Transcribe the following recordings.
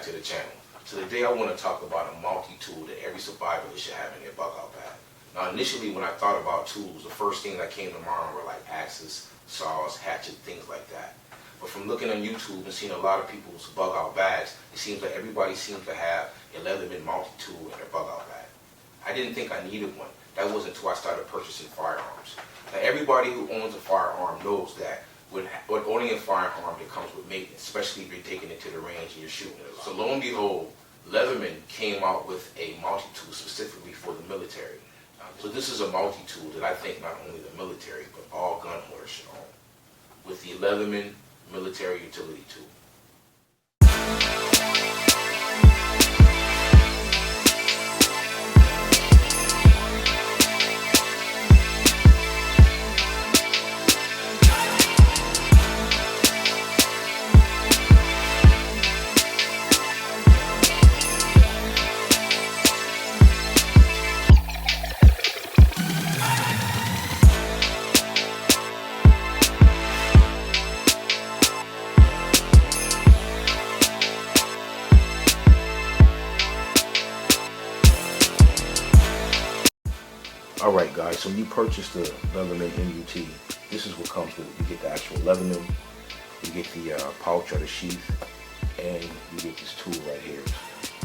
to the channel. So today I want to talk about a multi-tool that every survivalist should have in their bug out bag. Now initially when I thought about tools, the first thing that came to mind were like axes, saws, hatchets, things like that. But from looking on YouTube and seeing a lot of people's bug out bags, it seems like everybody seems to have a Leatherman multi-tool in their bug out bag. I didn't think I needed one. That wasn't until I started purchasing firearms. Now everybody who owns a firearm knows that when owning a firearm, it comes with maintenance, especially if you're taking it to the range and you're shooting it. So lo and behold, Leatherman came out with a multi-tool specifically for the military. So this is a multi-tool that I think not only the military, but all gun holders should own, with the Leatherman Military Utility Tool. Alright guys, so when you purchase the Leatherman M.U.T, this is what comes with it. You get the actual Leatherman, you get the pouch or the sheath, and you get this tool right here.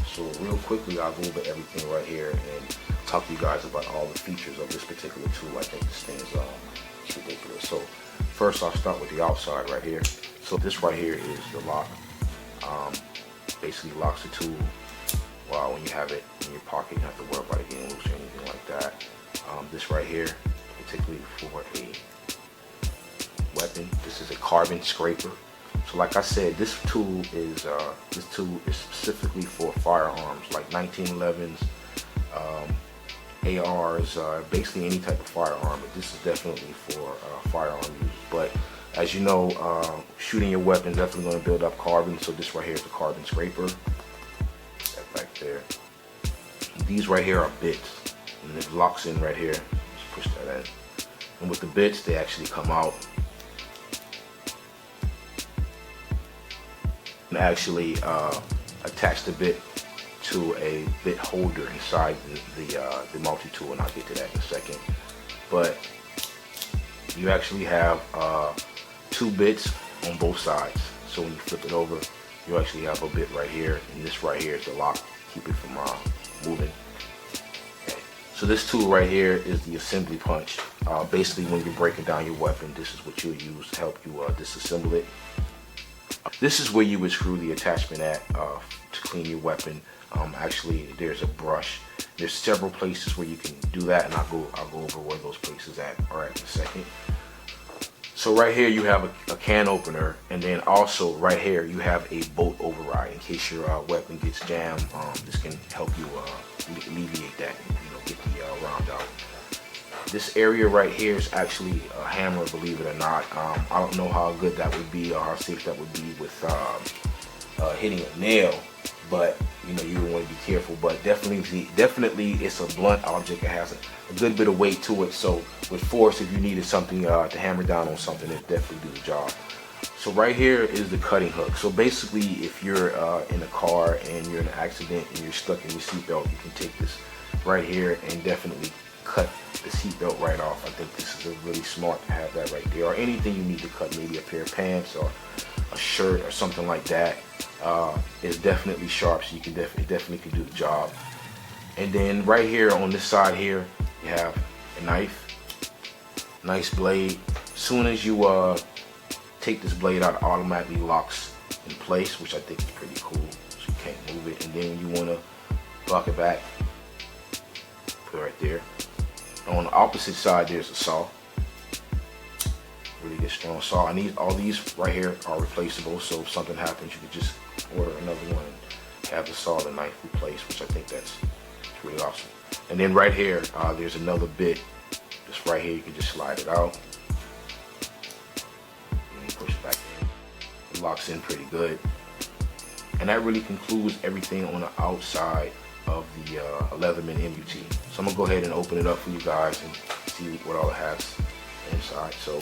So real quickly, I'll go over everything right here and talk to you guys about all the features of this particular tool. I think this thing is ridiculous. So first I'll start with the outside right here. So this right here is the lock. Basically locks the tool while when you have it in your pocket, you don't have to worry about it getting loose or anything like that. This right here, particularly for a weapon, this is a carbon scraper. So like I said, this tool is specifically for firearms like 1911s, ARs, basically any type of firearm. But this is definitely for firearm use. But as you know, shooting your weapon is definitely going to build up carbon. So this right here is the carbon scraper. That back there. These right here are bits. And it locks in right here. Just push that in. And with the bits, they actually come out and actually attach the bit to a bit holder inside the multi-tool, and I'll get to that in a second. But you actually have two bits on both sides. So when you flip it over, you actually have a bit right here, and this right here is the lock, keep it from moving. So this tool right here is the assembly punch. Basically when you're breaking down your weapon, this is what you'll use to help you disassemble it. This is where you would screw the attachment at to clean your weapon. Actually, there's a brush. There's several places where you can do that, and I'll go over where those places are at in a second. So right here you have a can opener, and then also right here you have a bolt override in case your weapon gets jammed. This can help you alleviate that, get the round out. This area right here is actually a hammer, believe it or not. I don't know how good that would be or how safe that would be with hitting a nail, but you would want to be careful. But definitely it's a blunt object. It has a good bit of weight to it, so with force, if you needed something to hammer down on something, it definitely do the job. So right here is the cutting hook. So basically, if you're in a car and you're in an accident and you're stuck in your seatbelt, you can take this right here and definitely cut the seatbelt right off. I think this is really smart to have that right there. Or anything you need to cut, maybe a pair of pants or a shirt or something like that, is definitely sharp, so you can definitely can do the job. And then right here on this side here, you have a knife, nice blade. Soon as you take this blade out, it automatically locks in place, which I think is pretty cool, so you can't move it. And then when you want to lock it back, put it right there. On the opposite side, there's a saw, really good strong saw. And all these right here are replaceable, so if something happens, you could just order another one and have the saw, the knife replaced, which I think that's really awesome. And then right here, there's another bit, just right here. You can just slide it out and push it back in. It locks in pretty good. And that really concludes everything on the outside of the Leatherman M.U.T. So I'm gonna go ahead and open it up for you guys and see what all it has inside. So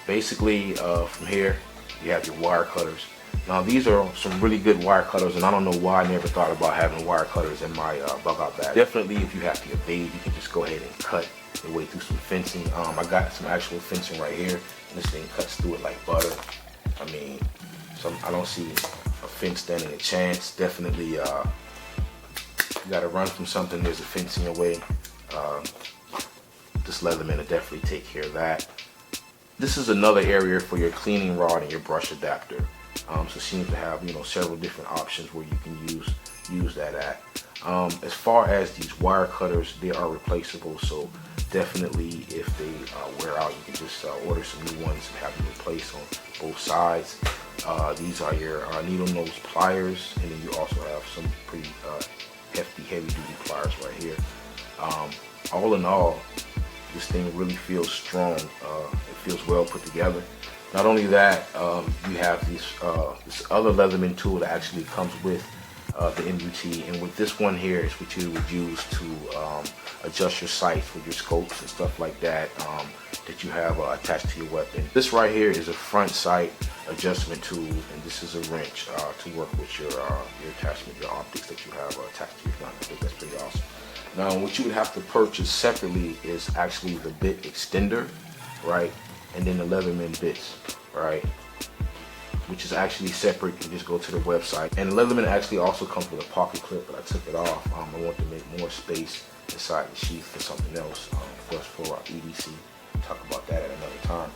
basically, from here you have your wire cutters. Now these are some really good wire cutters, and I don't know why I never thought about having wire cutters in my bug out bag. Definitely, if you have to evade, you can just go ahead and cut your way through some fencing. I got some actual fencing right here, and this thing cuts through it like butter. I mean, I don't see a fence standing a chance. Definitely, you gotta run from something. There's a fence in your way. This Leatherman will definitely take care of that. This is another area for your cleaning rod and your brush adapter. So it seems to have, you know, several different options where you can use that at. As far as these wire cutters, they are replaceable, so definitely if they wear out, you can just order some new ones and have them replaced on both sides. These are your needle nose pliers, and then you also have some pretty hefty, heavy duty pliers right here. All in all, this thing really feels strong. It feels well put together. Not only that, you have this other Leatherman tool that actually comes with the M.U.T, and with this one here is what you would use to adjust your sights with your scopes and stuff like that, that you have attached to your weapon. This right here is a front sight adjustment tool, and this is a wrench to work with your attachment, your optics that you have attached to your gun. I think that's pretty awesome. Now, what you would have to purchase separately is actually the bit extender, right? And then the Leatherman bits, right? Which is actually separate. You can just go to the website. And the Leatherman actually also comes with a pocket clip, but I took it off. I want to make more space inside the sheath for something else, for our EDC. We'll talk about that at another time.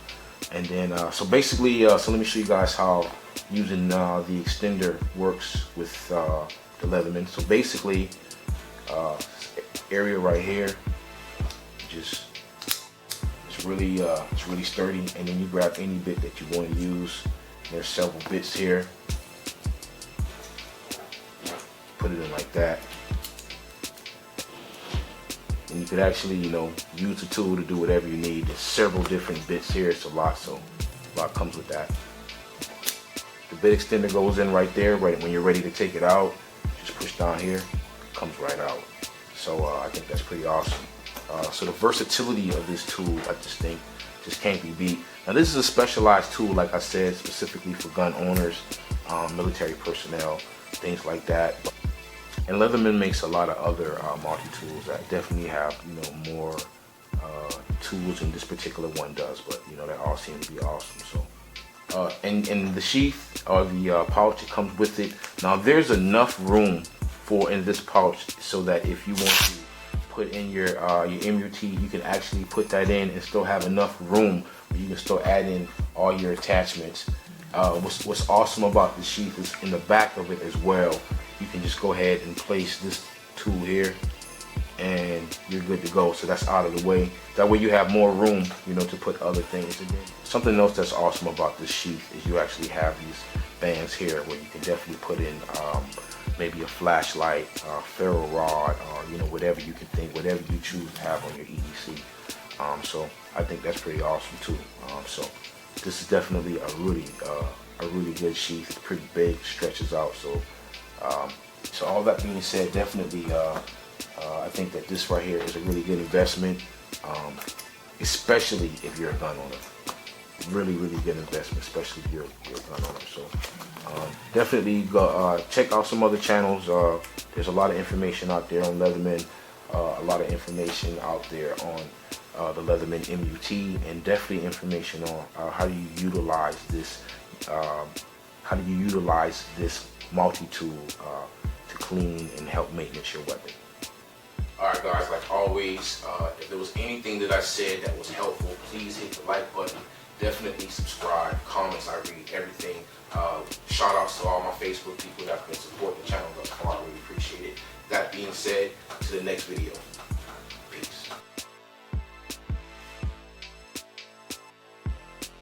And then, so basically, so let me show you guys how using the extender works with the Leatherman. So basically, area right here, just it's really sturdy, and then you grab any bit that you want to use. There's several bits here. Put it in like that, and you could actually, you know, use the tool to do whatever you need. There's several different bits here. It's a lot, so a lot comes with that. The bit extender goes in right there. Right when you're ready to take it out, just push down here. It comes right out. So I think that's pretty awesome. So the versatility of this tool, I just think, just can't be beat. Now this is a specialized tool, like I said, specifically for gun owners, military personnel, things like that. And Leatherman makes a lot of other multi-tools that definitely have, you know, more tools than this particular one does. But you know, they all seem to be awesome. So, and the sheath or the pouch that comes with it. Now there's enough room in this pouch so that if you want to put in your M.U.T, you can actually put that in and still have enough room where you can still add in all your attachments. What's awesome about the sheath is in the back of it as well. You can just go ahead and place this tool here, and you're good to go. So that's out of the way. That way you have more room, you know, to put other things in. Something else that's awesome about this sheath is you actually have these bands here where you can definitely put in maybe a flashlight, ferro rod, or you know, whatever you can think, whatever you choose to have on your EDC. So I think that's pretty awesome too. So this is definitely a really good sheath. It's pretty big, stretches out. So so all that being said, definitely I think that this right here is a really good investment, especially if you're a gun owner. Really good investment, especially if you're a gun owner. So definitely go check out some other channels. There's a lot of information out there on Leatherman, a lot of information out there on the Leatherman M.U.T, and definitely information on how you utilize this multi-tool to clean and help maintenance your weapon. Alright guys, like always, if there was anything that I said that was helpful, please hit the like button. Definitely subscribe, comments, I read everything. Shout outs to all my Facebook people that have been supporting the channel thus far. I really appreciate it. That being said, to the next video.